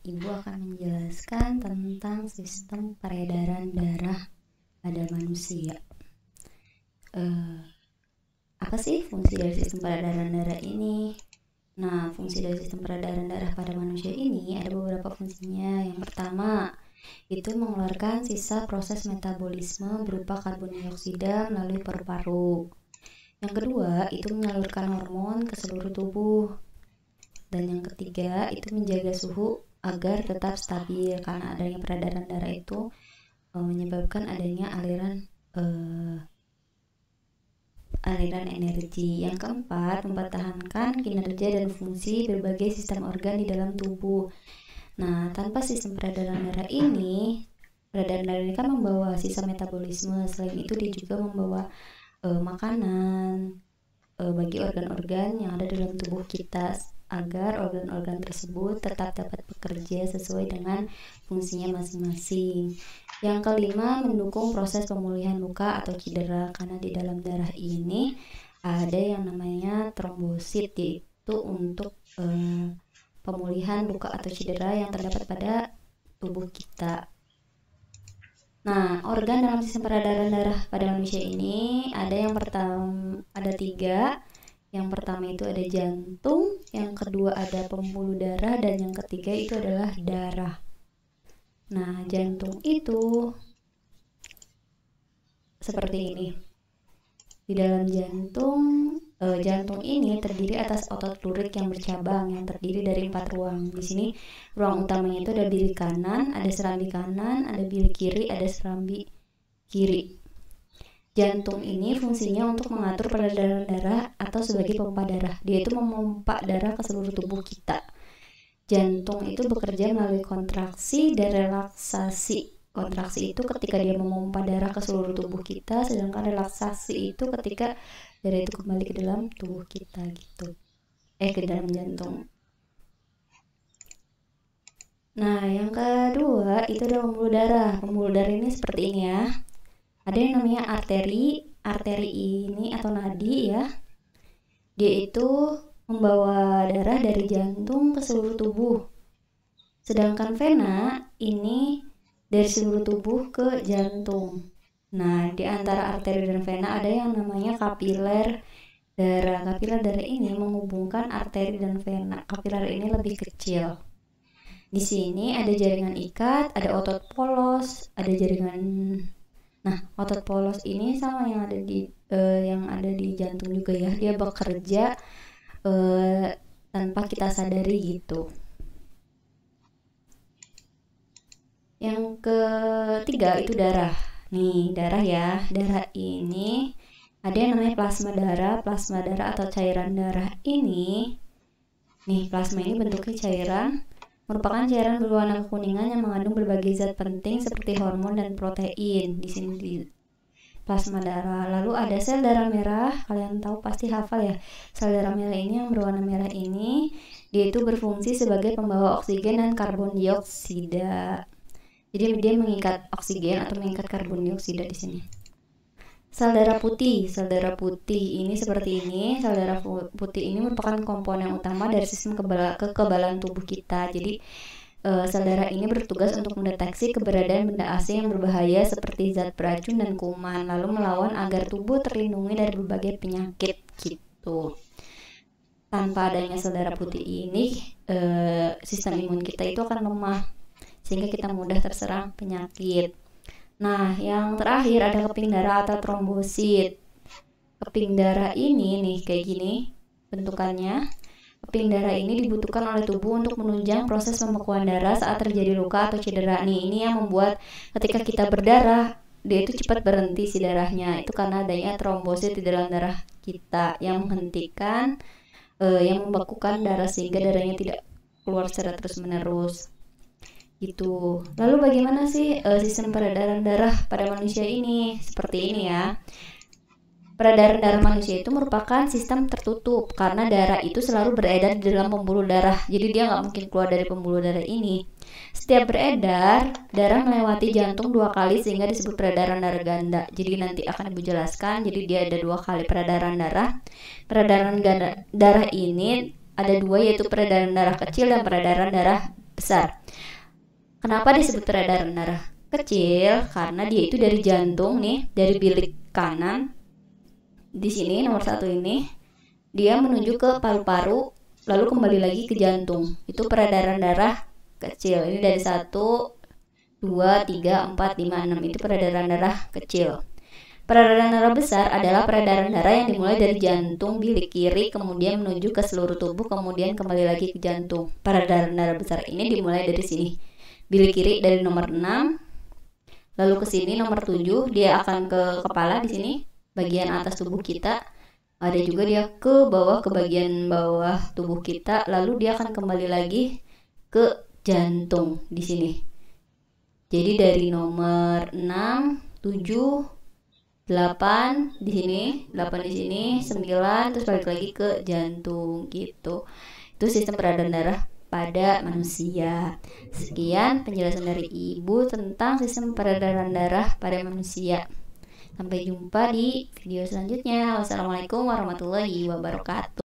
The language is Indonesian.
Ibu akan menjelaskan tentang sistem peredaran darah pada manusia. Apa sih fungsi dari sistem peredaran darah ini? Nah, fungsi dari sistem peredaran darah pada manusia ini ada beberapa fungsinya. Yang pertama, itu mengeluarkan sisa proses metabolisme berupa karbon dioksida melalui paru-paru. Yang kedua, itu menyalurkan hormon ke seluruh tubuh. Dan yang ketiga, itu menjaga suhu agar tetap stabil, karena adanya peredaran darah itu menyebabkan adanya aliran energi. Yang keempat, mempertahankan kinerja dan fungsi berbagai sistem organ di dalam tubuh. Nah, tanpa sistem peredaran darah ini kan membawa sisa metabolisme. Selain itu, dia juga membawa makanan bagi organ-organ yang ada dalam tubuh kita, agar organ-organ tersebut tetap dapat bekerja sesuai dengan fungsinya masing-masing. Yang kelima, mendukung proses pemulihan luka atau cedera, karena di dalam darah ini ada yang namanya trombosit, yaitu untuk pemulihan luka atau cedera yang terdapat pada tubuh kita. Nah, organ dalam sistem peredaran darah pada manusia ini ada tiga. Yang pertama itu ada jantung, yang kedua ada pembuluh darah, dan yang ketiga itu adalah darah. Nah, jantung itu seperti ini. Di dalam jantung ini terdiri atas otot lurik yang bercabang, yang terdiri dari 4 ruang. Di sini ruang utamanya itu ada bilik kanan, ada serambi kanan, ada bilik kiri, ada serambi kiri. Jantung ini fungsinya untuk mengatur peredaran darah atau sebagai pompa darah. Dia itu memompa darah ke seluruh tubuh kita. Jantung itu bekerja melalui kontraksi dan relaksasi. Kontraksi itu ketika dia memompa darah ke seluruh tubuh kita, sedangkan relaksasi itu ketika darah itu kembali ke dalam tubuh kita gitu. Ke dalam jantung. Nah, yang kedua itu adalah pembuluh darah. Pembuluh darah ini seperti ini ya. Ada yang namanya arteri. Arteri ini atau nadi ya, dia itu membawa darah dari jantung ke seluruh tubuh. Sedangkan vena ini dari seluruh tubuh ke jantung. Nah, di antara arteri dan vena ada yang namanya kapiler darah. Kapiler darah ini menghubungkan arteri dan vena. Kapiler ini lebih kecil. Di sini ada jaringan ikat, ada otot polos, ada jaringan. Nah, otot polos ini sama yang ada di jantung juga ya. Dia bekerja tanpa kita sadari gitu. Yang ketiga itu darah. Nih, darah ya. Darah ini ada yang namanya plasma darah. Plasma darah atau cairan darah ini. Nih, plasma ini bentuknya cairan. Merupakan cairan berwarna kekuningan yang mengandung berbagai zat penting seperti hormon dan protein. Di sini di plasma darah. Lalu ada sel darah merah. Kalian tahu pasti hafal ya. Sel darah merah ini yang berwarna merah ini, dia itu berfungsi sebagai pembawa oksigen dan karbon dioksida. Jadi dia mengikat oksigen atau mengikat karbon dioksida di sini. Sel darah putih. Sel darah putih ini seperti ini. Sel darah putih ini merupakan komponen utama dari sistem kekebalan tubuh kita. Jadi sel darah ini bertugas untuk mendeteksi keberadaan benda asing yang berbahaya seperti zat beracun dan kuman, lalu melawan agar tubuh terlindungi dari berbagai penyakit gitu. Tanpa adanya sel darah putih ini, sistem imun kita itu akan lemah, sehingga kita mudah terserang penyakit. Nah, yang terakhir ada keping darah atau trombosit. Keping darah ini nih kayak gini bentukannya. Keping darah ini dibutuhkan oleh tubuh untuk menunjang proses pembekuan darah saat terjadi luka atau cedera. Nih, ini yang membuat ketika kita berdarah, dia itu cepat berhenti si darahnya. Itu karena adanya trombosit di dalam darah kita yang menghentikan, yang membekukan darah sehingga darahnya tidak keluar secara terus-menerus. Gitu. Lalu bagaimana sih sistem peredaran darah pada manusia ini? Seperti ini ya. Peredaran darah manusia itu merupakan sistem tertutup karena darah itu selalu beredar di dalam pembuluh darah. Jadi dia nggak mungkin keluar dari pembuluh darah ini. Setiap beredar, darah melewati jantung 2 kali sehingga disebut peredaran darah ganda. Jadi nanti akan Ibu jelaskan. Jadi dia ada 2 kali peredaran darah. Peredaran darah ini ada 2, yaitu peredaran darah kecil dan peredaran darah besar. Kenapa disebut peredaran darah kecil? Karena dia itu dari jantung nih, dari bilik kanan di sini nomor 1 ini, dia menuju ke paru-paru, lalu kembali lagi ke jantung. Itu peredaran darah kecil. Ini dari 1, 2, 3, 4, 5, 6. Itu peredaran darah kecil. Peredaran darah besar adalah peredaran darah yang dimulai dari jantung bilik kiri, kemudian menuju ke seluruh tubuh, kemudian kembali lagi ke jantung. Peredaran darah besar ini dimulai dari sini, bilik kiri dari nomor 6, lalu ke sini nomor 7, dia akan ke kepala di sini, bagian atas tubuh kita. Ada juga dia ke bawah, ke bagian bawah tubuh kita, lalu dia akan kembali lagi ke jantung di sini. Jadi dari nomor 6, 7, 8 di sini, 8 di sini, 9, terus balik lagi ke jantung gitu. Itu sistem peredaran darah pada manusia. Sekian penjelasan dari Ibu tentang sistem peredaran darah pada manusia. Sampai jumpa di video selanjutnya. Wassalamualaikum warahmatullahi wabarakatuh.